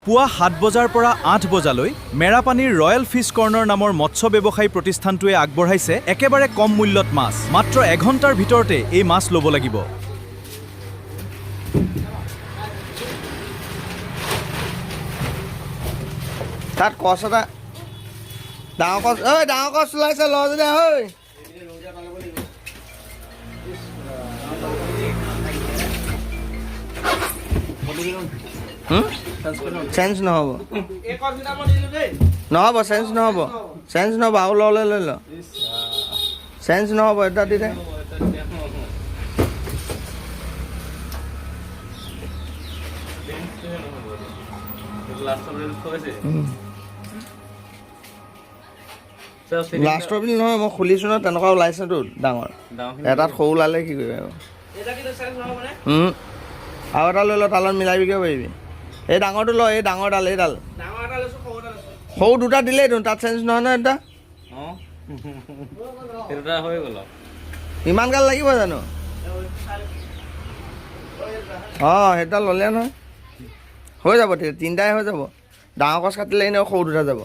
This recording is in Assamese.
পুৱা 7 বজাৰ পৰা 8 বজালৈ মেৰাপানীৰ ৰয়েল ফিছ কৰ্ণৰ নামৰ মৎস্য ব্যৱসায়ী প্ৰতিষ্ঠানটোৱে আগবঢ়াইছে একেবাৰে কম মূল্যত মাছ। মাত্ৰ এঘণ্টাৰ ভিতৰতে এই মাছ ল'ব লাগিব। তাত কচ এটা ডাঙৰ কচ ওলাইছে ল যদি ঐ চেঞ্জ নহ'ব চেঞ্জ নহ'ব আৰু ল'লে লৈ ল চেঞ্জ নহ'ব এটা দি দে লাষ্টৰ বুলি নহয় মই খুলিছোঁ ন তেনেকুৱা ওলাইছেতো ডাঙৰ এটাত সৰু ওলালে কি কৰিবি আৰু এটা লৈ ল তালত মিলাবিকে পাৰিবি এই ডাঙৰটো ল এই ডাঙৰডাল এইডাল সৰু দুটা দিলেই দেখোন তাত চেঞ্জ নহয় নহয় এটা ইমান গাল লাগিব জানো অঁ সেইডাল ল'লে নহয় হৈ যাব তিনিটাই হৈ যাব ডাঙৰ কচ কাটিলে এনেও সৰু দুটা যাব